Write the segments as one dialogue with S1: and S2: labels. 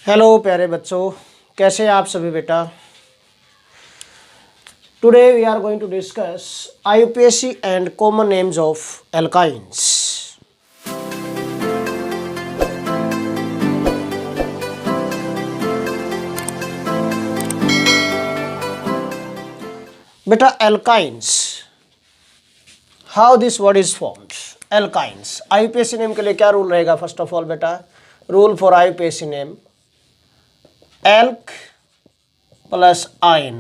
S1: Hello प्यारे बच्चों, कैसे हैं आप सभी बेटा। Today we are going to discuss IUPAC and common names of alkynes. बेटा alkynes, how this word is formed. Alkynes IUPAC name के लिए क्या रूल रहेगा। फर्स्ट ऑफ ऑल बेटा, rule for IUPAC name, alk plus yne.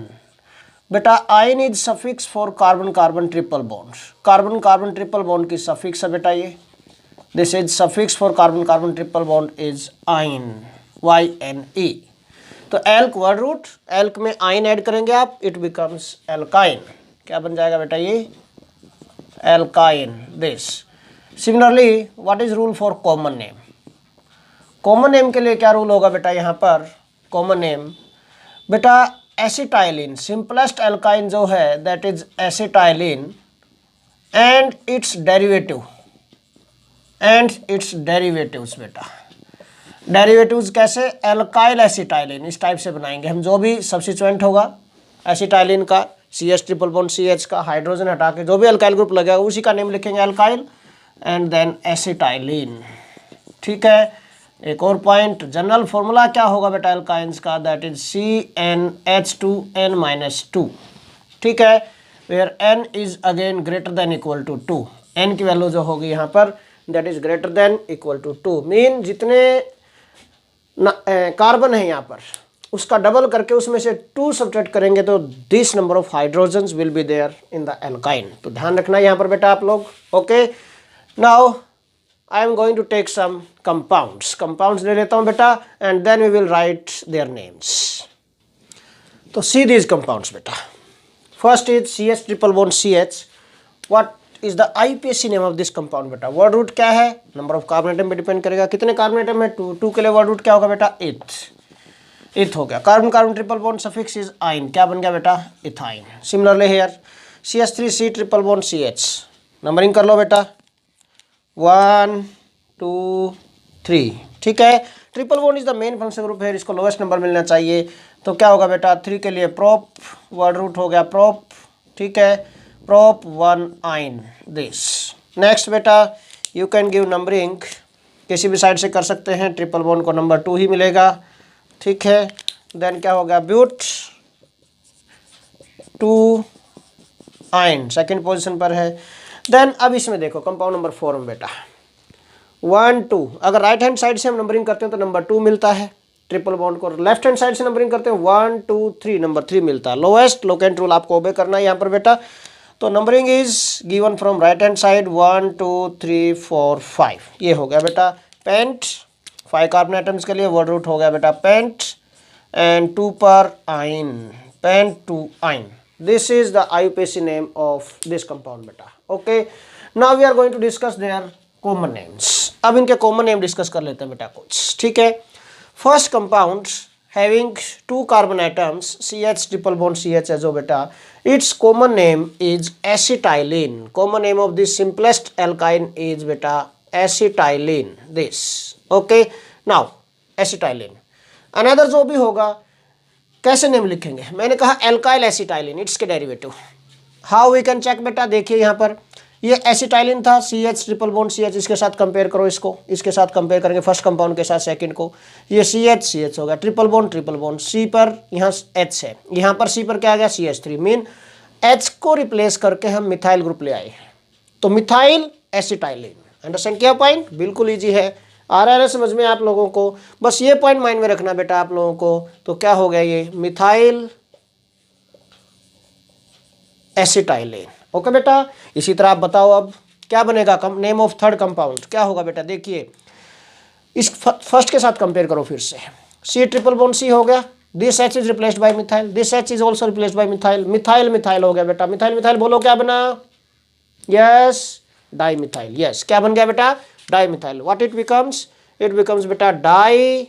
S1: बेटा yne is suffix for carbon carbon triple bond. Carbon carbon triple bond की suffix है बेटा ये। This is suffix for carbon carbon triple bond is आइन, YNE। तो elk word root, elk में आइन add करेंगे आप, इट बिकम्स एल्काइन। क्या बन जाएगा बेटा ये, alkyne. This similarly what is rule for common name. Common name के लिए क्या रूल होगा बेटा यहाँ पर। कॉमन नेम बेटा एसिटाइलिन, सिंपलेस्ट एल्काइन जो है that is acetylene and it's derivatives बेटा। डेरिवेटिव्स कैसे, एल्काइल एसिटाइलिन, इस टाइप से बनाएंगे हम। जो भी सब्स्टिट्यूएंट होगा एसिटाइलिन का, CH ट्रिपल बॉन्ड CH का, हाइड्रोजन हटा के जो भी अल्काइल ग्रुप लगेगा उसी का नेम लिखेंगे एल्काइल एंड देन एसिटाइलिन। ठीक है। एक और पॉइंट, जनरल फॉर्मूला क्या होगा बेटा एल्काइंस का, दैट इज CnH2n-2। ठीक है, where n is again greater than equal to 2। n की वैल्यू जो होगी यहाँ पर that is greater than equal to 2, mean जितने कार्बन है यहाँ पर उसका डबल करके उसमें से 2 सब्ट्रैक्ट करेंगे तो this number of hydrogens will be there in the alkyne. तो ध्यान रखना यहाँ पर बेटा आप लोग। Okay, now I am going to take some compounds. Compounds ले लेता हूँ बेटा and then we will write their names. तो see these compounds बेटा. First is CH triple bond CH. What is the IUPAC name of this compound बेटा। word root क्या है, number of carbon atom पे डिपेंड करेगा। कितने carbon atom है, 2 के लिए word root क्या होगा बेटा, इथ हो गया। Carbon carbon triple bond suffix is आइन, क्या बन गया बेटा, ethyne. Similarly here CH3C triple bond CH, numbering कर लो बेटा 1 2 3। ठीक है, triple bond is the main function group है, इसको लोवेस्ट नंबर मिलना चाहिए। तो क्या होगा बेटा, 3 के लिए प्रोप, वर्ड रूट हो गया प्रोप। ठीक है, प्रोप 1 आइन दिस। नेक्स्ट बेटा यू कैन गिव नंबरिंग, किसी भी साइड से कर सकते हैं, ट्रिपल बॉन्ड को नंबर 2 ही मिलेगा। ठीक है, देन क्या होगा, ब्यूट 2 आइन सेकेंड पोजिशन पर है। देन अब इसमें देखो कंपाउंड नंबर 4 में बेटा 1 2, अगर राइट हैंड साइड से हम नंबरिंग करते हैं तो नंबर 2 मिलता है ट्रिपल बॉन्ड को, लेफ्ट हैंड साइड से नंबरिंग करते हैं 1 2 3, नंबर 3 मिलता है। लोएस्ट लोकेंट रूल आपको ओबे करना है यहाँ पर बेटा। तो numbering is given from right hand side 1 2 3 4 5, ये हो गया बेटा पेंट। 5 कार्बन एटम्स के लिए वर्ड रूट हो गया बेटा पेंट एंड 2 पर आइन, पेंट 2 आइन। This is the IUPAC name of this compound बेटा। Okay, now we are going to discuss their common names। अब इनके common name डिस्कस कर लेते हैं बेटा कुछ। ठीक है, first compound having 2 carbon atoms CH triple bond CH है जो बेटा, its common name is acetylene। common name of this simplest alkyne is बेटा acetylene this। Okay, now acetylene another जो भी होगा कैसे नेम लिखेंगे, मैंने कहा एल्काइल एसिटाइलिन, इट्स के derivative. How we can check बेटा, देखिए यहाँ पर ये एसिटाइलिन था, CH ट्रिपल बॉन्ड CH, इसके साथ कंपेयर करो, इसको इसके साथ कंपेयर करेंगे फर्स्ट कंपाउंड के साथ सेकंड को। ये CH हो गया, ट्रिपल बॉन्ड C पर यहाँ H है, यहाँ पर C पर क्या आ गया CH3, मीन H को रिप्लेस करके हम मिथाइल ग्रुप ले आए, तो मिथाइल एसिटाइलिन। अंडरस्टैंड किया पॉइंट, बिल्कुल ईजी है, आ रहा है समझ में आप लोगों को। बस ये पॉइंट माइंड में रखना बेटा आप लोगों को। तो क्या हो गया ये, मिथाइल एसिटाइलिन। ओके बेटा, इसी तरह आप बताओ अब क्या बनेगा, नेम ऑफ थर्ड कंपाउंड क्या होगा बेटा। देखिए इस फर्स्ट के साथ कंपेयर करो फिर से, C ट्रिपल बॉन्ड C हो गया, this H is replaced by methyl, this H is also replaced by methyl, methyl methyl हो गया बेटा। मिथाइल मिथाइल बोलो क्या बना, यस डाई मिथाइल। यस क्या बन गया बेटा, dimethyl. What it becomes, it becomes बेटा di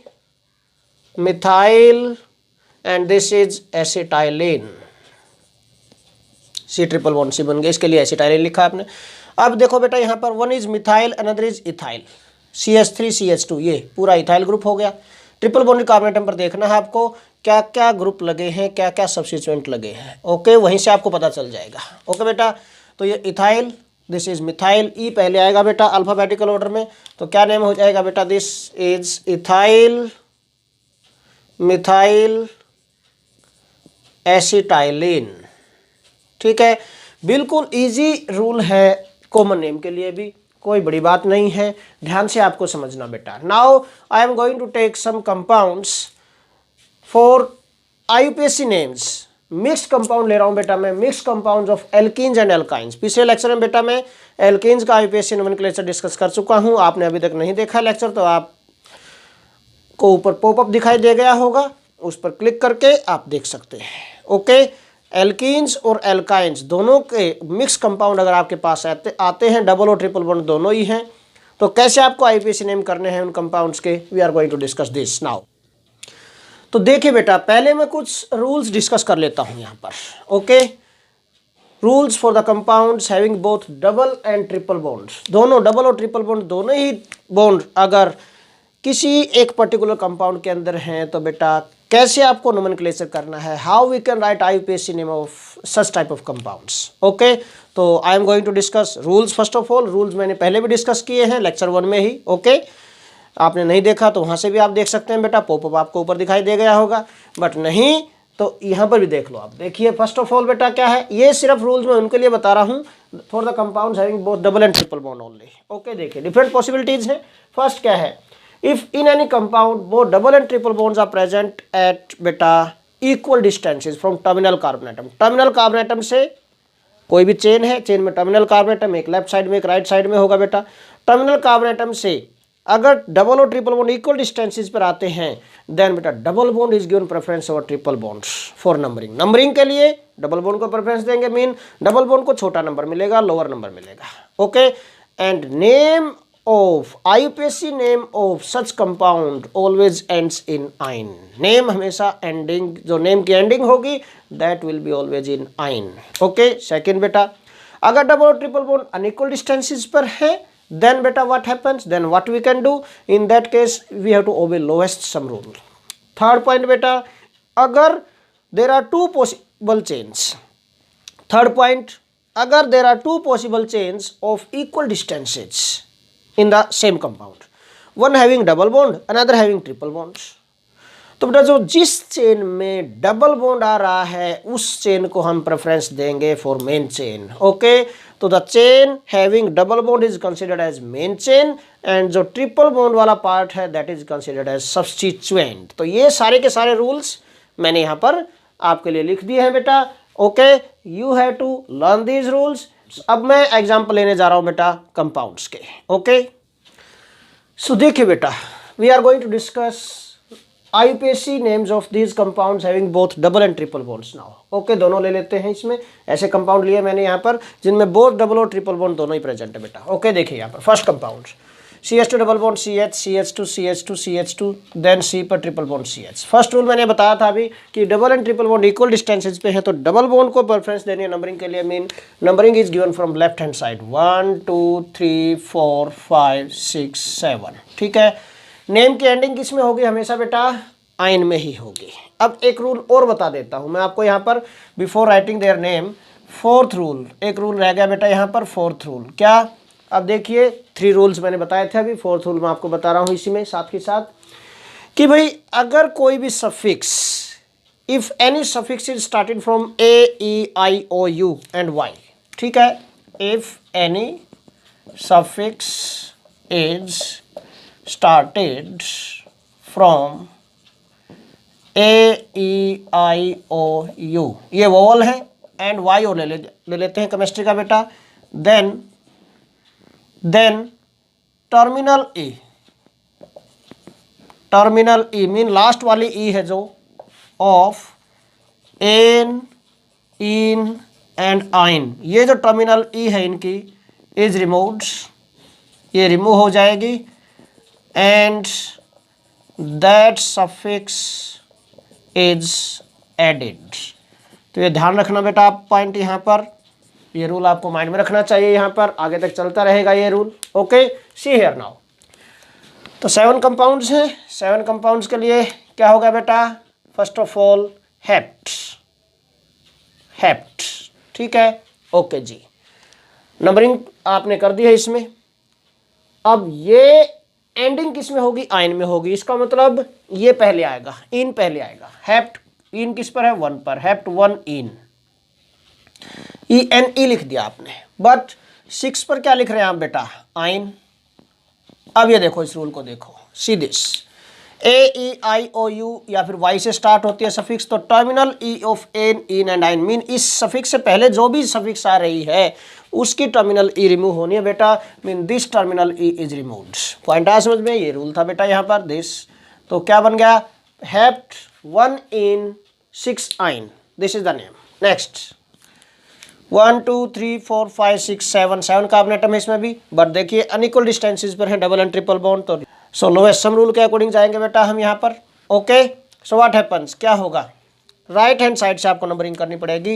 S1: methyl and this is acetylene. C triple bond C बन गया, इसके लिए एसिटाइलिन लिखा आपने। अब देखो बेटा यहाँ पर 1 is methyl, another is ethyl, CH3 CH2, ये पूरा इथाइल ग्रुप हो गया। ट्रिपल बॉन्डेड कार्बन एटम पर देखना है आपको क्या क्या ग्रुप लगे हैं, क्या क्या सब्स्टिट्यूएंट लगे हैं। ओके, वहीं से आपको पता चल जाएगा। ओके बेटा, तो ये इथाइल, दिस इज मिथाइल, ई पहले आएगा बेटा अल्फाबेटिकल ऑर्डर में, तो क्या नेम हो जाएगा बेटा, this is ethyl methyl acetylene. ठीक है, बिल्कुल इजी रूल है कॉमन नेम के लिए भी, कोई बड़ी बात नहीं है, ध्यान से आपको समझना बेटा। Now I am going to take some compounds for IUPAC names. Mixed compound ले रहा हूं बेटा मैं, mixed compounds of alkenes and alkynes. पिछले लेक्चर में बेटा मैं एल्कीन्स का आईयूपीएससी नोमेनक्लेचर डिस्कस कर चुका हूं, आपने अभी तक नहीं देखा लेक्चर तो आपको ऊपर पॉपअप दिखाई दे गया होगा, उस पर क्लिक करके आप देख सकते हैं। ओके, एल्कीन्स और एल्काइंस दोनों के मिक्स कंपाउंड अगर आपके पास आते हैं, डबल और ट्रिपल बॉन्ड दोनों ही हैं, तो कैसे आपको आईयूपीएससी नेम करने हैं उन कंपाउंड्स के, we are going to discuss this now. तो देखिए बेटा, पहले मैं कुछ रूल्स डिस्कस कर लेता हूं यहां पर। Okay, rules for the compounds having both double and triple bonds. दोनों डबल और ट्रिपल बॉन्ड दोनों ही बॉन्ड अगर किसी एक पर्टिकुलर कंपाउंड के अंदर हैं तो बेटा कैसे आपको नोमेनक्लेचर करना है, how we can write IUPAC name of such type of compounds. Okay, तो I am going to discuss rules. First of all, rules मैंने पहले भी डिस्कस किए हैं लेक्चर 1 में ही। ओके, आपने नहीं देखा तो वहाँ से भी आप देख सकते हैं बेटा, पॉपअप आपको ऊपर दिखाई दे गया होगा, बट नहीं तो यहाँ पर भी देख लो आप। देखिए फर्स्ट ऑफ ऑल बेटा क्या है, ये सिर्फ रूल्स मैं उनके लिए बता रहा हूँ for the compounds having both double and triple bond only. Okay, देखिए डिफरेंट पॉसिबिलिटीज हैं। फर्स्ट क्या है, if in any compound both double and triple bonds are present at beta equal distances from terminal carbon atom। Terminal carbon atom से कोई भी chain है, chain में terminal carbon atom एक लेफ्ट साइड में एक राइट साइड में होगा बेटा। टर्मिनल कार्बन एटम से अगर डबल और ट्रिपल बॉन्ड इक्वल डिस्टेंसेस पर आते हैं देन बेटा double bond is given preference over triple bonds for numbering. Numbering के लिए डबल बॉन्ड को प्रेफरेंस देंगे, मीन डबल बॉन्ड को छोटा नंबर मिलेगा, लोअर नंबर मिलेगा। Okay, and name of IUPAC name of such compound always ends in "ine"। Name हमेशा ending, जो नेम की एंडिंग होगी that will be always in "ine"। Okay, second बेटा, अगर डबल और ट्रिपल बॉन्ड अनइक्वल डिस्टेंसेस पर है then बेटा what happens, then what we can do in that case we have to obey lowest sum rule। Third point बेटा, अगर there are two possible chains। Third point, अगर there are two possible chains of equal distances in the same compound, one having double bond another having triple bonds, तो बेटा जो जिस chain में double bond आ रहा है उस चेन को हम प्रेफरेंस देंगे फॉर मेन चेन। ओके, तो the chain having double bond is considered as main chain and जो ट्रिपल बॉन्ड वाला पार्ट है that is considered as substituent. तो ये सारे के सारे रूल्स मैंने यहाँ पर आपके लिए लिख दिए हैं बेटा। Okay, you have to learn these rules. अब मैं एग्जाम्पल लेने जा रहा हूं बेटा कंपाउंड्स के। ओके, सो देखिए बेटा, we are going to discuss IUPAC names of these compounds having both double and triple bonds now. Okay, दोनों ले लेते हैं, इसमें ऐसे कंपाउंड लिए मैंने यहाँ पर जिनमें बोथ डबल और ट्रिपल बॉन्ड दोनों ही प्रेजेंट है बेटा। ओके, देखिए यहाँ पर first compound CH2 double bond CH, CH2 CH2 CH2, then C पर triple bond CH। First rule मैंने बताया था अभी कि double and triple bond equal distances पे है तो डबल बॉन्ड को प्रेफरेंस देनी है नंबरिंग के लिए, mean numbering is given from left hand side 1 2 3 4 5 6 7। ठीक है, नेम की एंडिंग किस में होगी हमेशा बेटा, आइन में ही होगी। अब एक रूल और बता देता हूँ मैं आपको यहाँ पर before writing their name. Fourth rule, एक रूल रह गया बेटा यहाँ पर, फोर्थ रूल क्या, अब देखिए 3 रूल्स मैंने बताए थे, अभी फोर्थ रूल मैं आपको बता रहा हूँ इसी में साथ के साथ कि भाई अगर कोई भी suffix, if any suffix is started from A E I O U and Y। ठीक है, if any suffix is started from A E I O U, ये वोवल है, एंड Y O ले लेते हैं केमिस्ट्री का बेटा, then terminal E mean last वाली E है जो ऑफ एन, इन एंड आइन, ये जो टर्मिनल E है इनकी इज रिमूव्ड, ये रिमूव हो जाएगी and that suffix is added. तो ये ध्यान रखना बेटा आप पॉइंट यहाँ पर, ये रूल आपको माइंड में रखना चाहिए, यहाँ पर आगे तक चलता रहेगा ये rule. Okay, see here now, तो 7 कंपाउंड्स हैं। 7 कंपाउंड्स के लिए क्या होगा बेटा, first of all hept, hept, ठीक है, ओके जी। नंबरिंग आपने कर दी है इसमें। अब ये एंडिंग किस में होगी, आयन में होगी। इसका मतलब ये पहले आएगा, इन पहले आएगा। हेप्ट इन किस पर है, 1 पर, हेप्ट 1 इन, ENE लिख दिया आपने। बट 6 पर क्या लिख रहे हैं आप बेटा, आयन। अब ये देखो, इस रूल को देखो, सी दिस, AEIOU या फिर Y से स्टार्ट होती है सफिक्स, तो terminal E of ane, ene and yne, mean इस सफिक्स से पहले जो भी सफिक्स आ रही है उसकी टर्मिनल E रिमूव होनी है बेटा, mean this terminal E is removed. Point आया समझ में, ये रूल था बेटा यहाँ पर दिस। तो क्या बन गया, हेप्ट 1 इन 6 आइन, this is the name. Next 1 2 3 4 5 6 7, 7 का अपना टर्म है इसमें भी, बट देखिए अनइक्वल डिस्टेंसेस पर है डबल एंड ट्रिपल बॉन्ड, तो सो लोएस्ट सम रूल के अकॉर्डिंग जाएंगे बेटा हम यहाँ पर। ओके, सो व्हाट हैपन्स, क्या होगा, राइट हैंड साइड से आपको नंबरिंग करनी पड़ेगी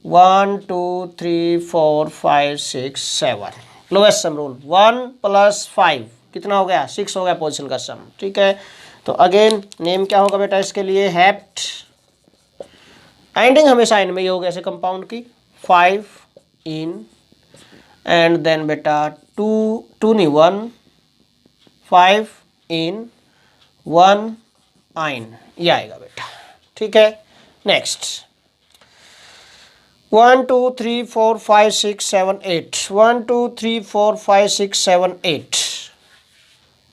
S1: 1 2 3 4 5 6 7, लोएस्ट सम रूल 1 + 5 कितना हो गया, 6 हो गया पोजीशन का सम, ठीक है। तो अगेन नेम क्या होगा बेटा इसके लिए, हेप्ट, एंडिंग हमेशा इन में ही होगा ऐसे कंपाउंड की, 5 इन एंड देन बेटा 2 नहीं 1 5 इन 1 आइन, ये आएगा बेटा, ठीक है। नेक्स्ट 1 2 3 4 5 6 7 8, 1 2 3 4 5 6 7 8,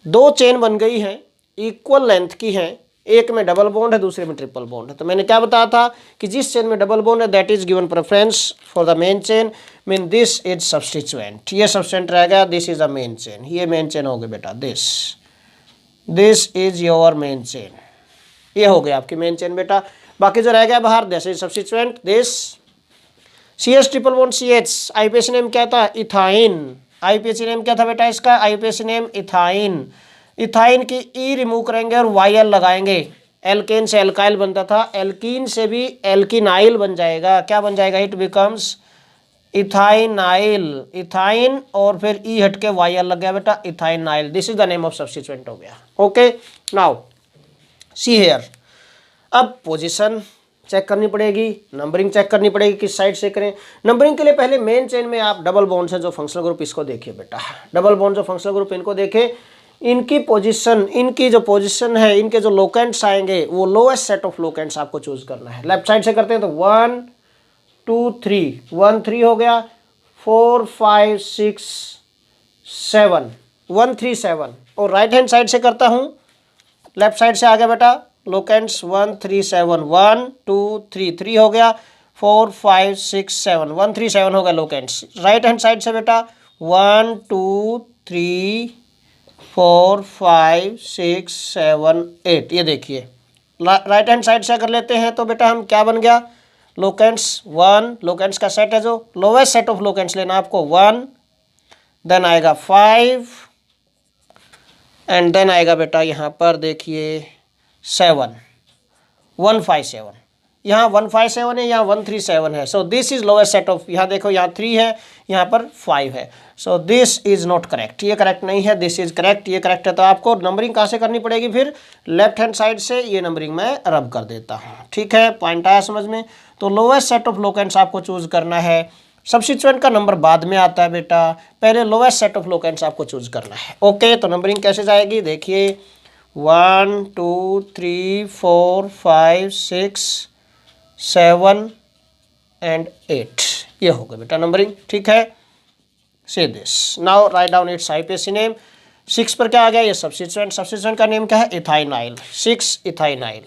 S1: 2 चेन बन गई हैं, इक्वल लेंथ की हैं, एक में डबल बॉन्ड है दूसरे में ट्रिपल बॉन्ड है। तो मैंने क्या बताया था कि जिस चेन में डबल बॉन्ड है that is given preference for the main chain, mean this is substituent, ये सब्सटीट्यूएंट रह गया, this is a main chain, ये मेन चेन हो गई बेटा, this is your main chain, ये हो गया आपकी मेन चेन बेटा। बाकी जो रह गया बाहर, this is substituent, this CH triple bond CH, IUPAC name क्या था, इथाइन, आईपीएसी नेम क्या था बेटा इसका, आईपीएसी नेम इथाइन। इथाइन की E रिमूव करेंगे और YL लगाएंगे, एल्केन से एल्काइल बनता था, एल्कीन से भी एल्किनाइल बन जाएगा, क्या बन जाएगा, इट बिकम्स इथाइनाइल, इथाइन और फिर E हट के YL लग गया बेटा, इथाइनाइल, this is the name of substituent हो गया। ओके, नाउ सी हियर, अब पोजीशन चेक करनी पड़ेगी, नंबरिंग चेक करनी पड़ेगी, किस साइड से करें। नंबरिंग के लिए पहले मेन चेन में आप डबल बॉन्ड्स हैं जो फंक्शनल ग्रुप, इसको देखिए बेटा, डबल बॉन्ड जो फंक्शनल ग्रुप इनको देखें, इनकी पोजीशन, इनकी जो पोजीशन है, इनके जो लोकेंट्स आएंगे वो लोएस्ट सेट ऑफ लोकेंट्स आपको चूज करना है। लेफ्ट साइड से करते हैं तो 1 2 3, 1 3 हो गया, 4 5 6 7, 1 3 7, और राइट हैंड साइड से करता हूँ, लेफ्ट साइड से आ गया बेटा लोकेंट्स 1 3 7, 1 2 3, 3 हो गया, 4 5 6 7, 1 3 7 हो गया लोकेंट्स। राइट हैंड साइड से बेटा 1 2 3 4 5 6 7 8, ये देखिए राइट हैंड साइड से अगर लेते हैं तो बेटा हम क्या बन गया, लोकेंट्स 1, लोकेंट्स का सेट है जो लोवेस्ट सेट ऑफ लोकेंट्स लेना आपको 1, देन आएगा 5 एंड देन आएगा बेटा यहाँ पर देखिए 7, 1 5 7, यहाँ 1 5 7 है, यहाँ 1 3 7 है, so this is lowest set of, यहाँ देखो यहाँ 3 है, यहाँ पर 5 है, so this is not correct, ये करेक्ट नहीं है, दिस इज करेक्ट, ये करेक्ट है। तो आपको नंबरिंग कहाँ से करनी पड़ेगी, फिर लेफ्ट हैंड साइड से ये नंबरिंग मैं रब कर देता हूँ, ठीक है, पॉइंट आया समझ में। तो लोएस्ट सेट ऑफ लोकेंट्स आपको चूज करना है, सब्स्टिट्यूएंट का नंबर बाद में आता है बेटा, पहले लोएस्ट सेट ऑफ लोकेंट्स आपको चूज करना है। ओके, तो नंबरिंग कैसे जाएगी देखिए 1 2 3 4 5 6 7 एंड 8, ये हो गया बेटा नंबरिंग, ठीक है। से this now write down it's IUPAC name. 6 पर क्या आ गया, ये सब्स्टिट्यूएंट, सब्स्टिट्यूएंट का नेम क्या है, ethynyl, 6 ethynyl,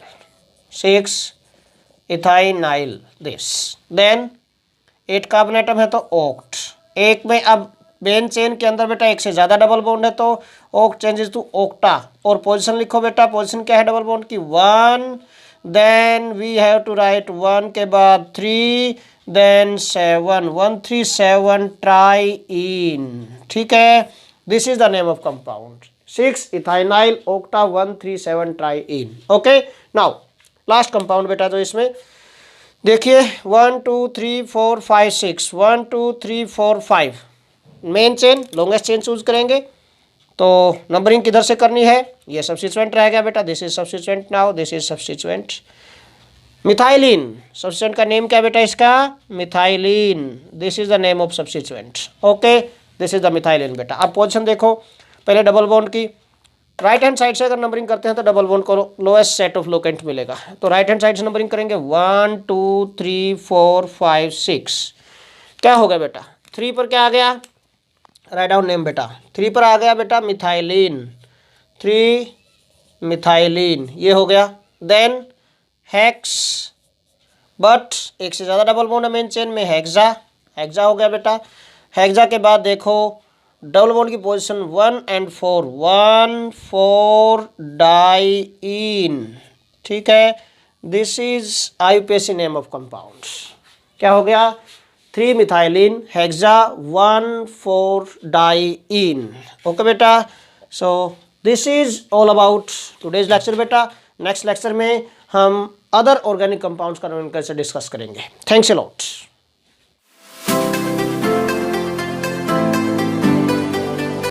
S1: 6 ethynyl this. Then 8 carbon atom है तो ऑक्ट, एक में अब मेन चेन के अंदर बेटा एक से ज़्यादा डबल बॉन्ड है तो ऑक्ट चेंजेस टू ऑक्टा, और पोजीशन लिखो बेटा, पोजीशन क्या है डबल बॉन्ड की 1, then we have to write 1 के बाद 3, देन 7, 1 3 7 ट्राईइन, ठीक है, this is the name of compound 6 ethynyl octa 1 3 7 triyne. Okay, now last compound बेटा जो इसमें देखिए 1 2 3 4 5 6, 1 2 3 4 5, main chain longest chain choose करेंगे, तो नंबरिंग किधर से करनी है, ये सब्स्टिट्यूएंट रह गया बेटा, this is substituent, now this is substituent. Methylene, substituent का नेम क्या बेटा इसका, methylene, this is the name of substituent. Okay, this is the methylene बेटा। अब पोजीशन देखो, पहले डबल बॉन्ड की राइट हैंड साइड से अगर नंबरिंग करते हैं तो डबल बॉन्ड को लोएस्ट सेट ऑफ लोकेंट मिलेगा, तो राइट हैंड साइड से नंबरिंग करेंगे 1 2 3 4 5 6। क्या हो गया बेटा, 3 पर क्या आ गया, राइट डाउन नेम बेटा, 3 पर आ गया बेटा मिथाइलिन, 3 मिथाइलिन, ये हो गया। देन हेक्स, बट एक से ज़्यादा डबल बॉन्ड है मेन चेन में, हेक्सा, हेक्सा हो गया बेटा। हेक्सा के बाद देखो डबल बॉन्ड की पोजीशन 1 and 4, 1 4 डाइईन, ठीक है, this is IUPAC name of compound. क्या हो गया, 3 मिथाइलिन हेक्सा 1 4 डाइईन। ओके बेटा, so this is all about today's lecture बेटा। नेक्स्ट लेक्चर में हम अदर ऑर्गेनिक कंपाउंड्स का नोमेनक्लेचर डिस्कस करेंगे। Thanks a lot.